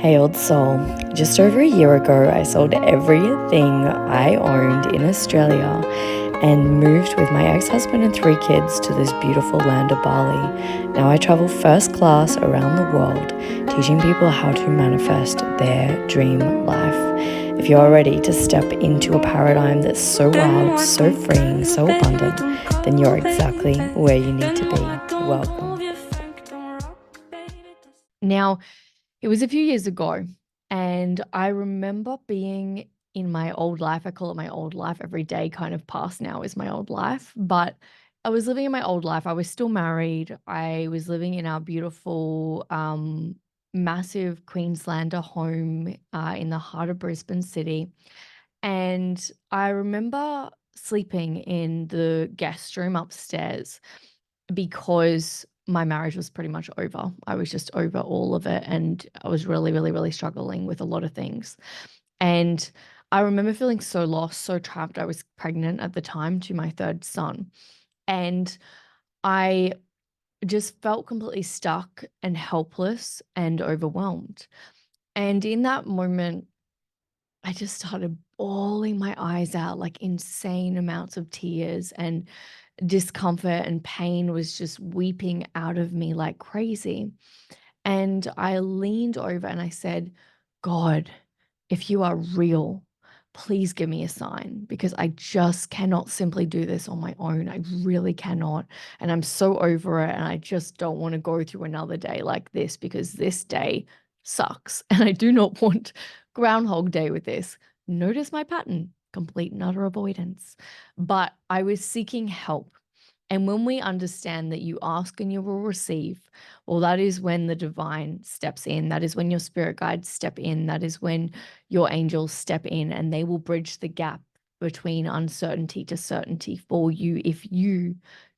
Hey, old soul. Just over a year ago, I sold everything I owned in Australia and moved with my ex husband and 3 kids to this beautiful land of Bali. Now I travel first class around the world, teaching people how to manifest their dream life. If you're ready to step into a paradigm that's so wild, so freeing, so abundant, then you're exactly where you need to be. Welcome. Now, it was a few years ago, and I remember being in my old life. I call it my old life. Every day kind of past now is my old life, but I was living in my old life. I was still married. I was living in our beautiful, massive Queenslander home in the heart of Brisbane City. And I remember sleeping in the guest room upstairs because my marriage was pretty much over. I was just over all of it, and I was really, really, really struggling with a lot of things. And I remember feeling so lost, so trapped. I was pregnant at the time to my third son, and I just felt completely stuck and helpless and overwhelmed. And in that moment, I just started bawling my eyes out, like insane amounts of tears, and discomfort and pain was just weeping out of me like crazy. And I leaned over and I said, God, if you are real, please give me a sign, because I just cannot simply do this on my own. I really cannot. And I'm so over it. And I just don't want to go through another day like this, because this day sucks. And I do not want Groundhog Day with this. Notice my pattern, complete and utter avoidance. But I was seeking help. And when we understand that you ask and you will receive, well, that is when the divine steps in. That is when your spirit guides step in. That is when your angels step in, and they will bridge the gap between uncertainty to certainty for you if you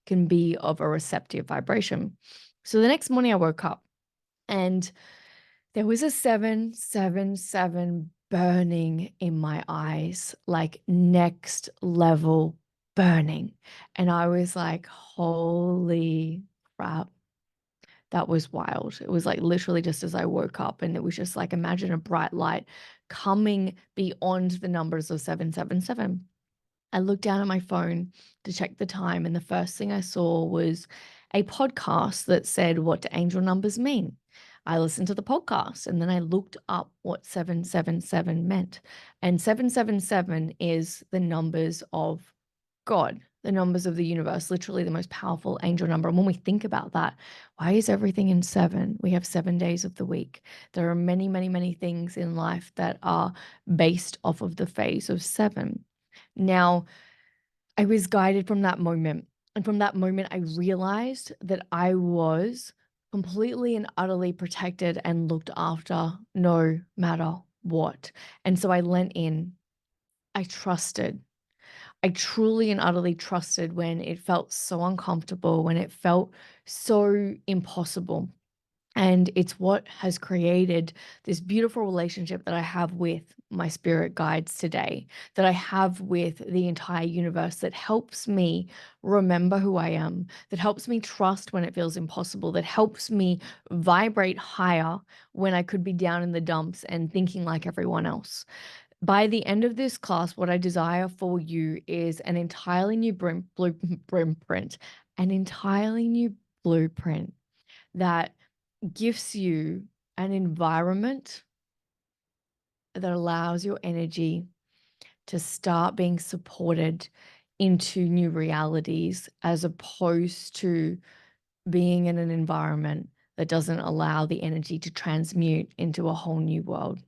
can be of a receptive vibration. So the next morning I woke up and there was a 777 burning in my eyes, like next level burning. And I was like, holy crap. That was wild. It was like literally just as I woke up, and it was just like, imagine a bright light coming beyond the numbers of 777. I looked down at my phone to check the time, and the first thing I saw was a podcast that said, "What do angel numbers mean?" I listened to the podcast, and then I looked up what 777 meant. And 777 is the numbers of God, the numbers of the universe, literally the most powerful angel number. And when we think about that, why is everything in seven? We have 7 days of the week. There are many, many, many things in life that are based off of the phase of seven. Now, I was guided from that moment. And from that moment, I realized that I was completely and utterly protected and looked after no matter what. And so I lent in. I trusted. I truly and utterly trusted when it felt so uncomfortable, when it felt so impossible. And it's what has created this beautiful relationship that I have with my spirit guides today, that I have with the entire universe, that helps me remember who I am, that helps me trust when it feels impossible, that helps me vibrate higher when I could be down in the dumps and thinking like everyone else. By the end of this class, what I desire for you is an entirely new blueprint, an entirely new blueprint that gives you an environment that allows your energy to start being supported into new realities, as opposed to being in an environment that doesn't allow the energy to transmute into a whole new world.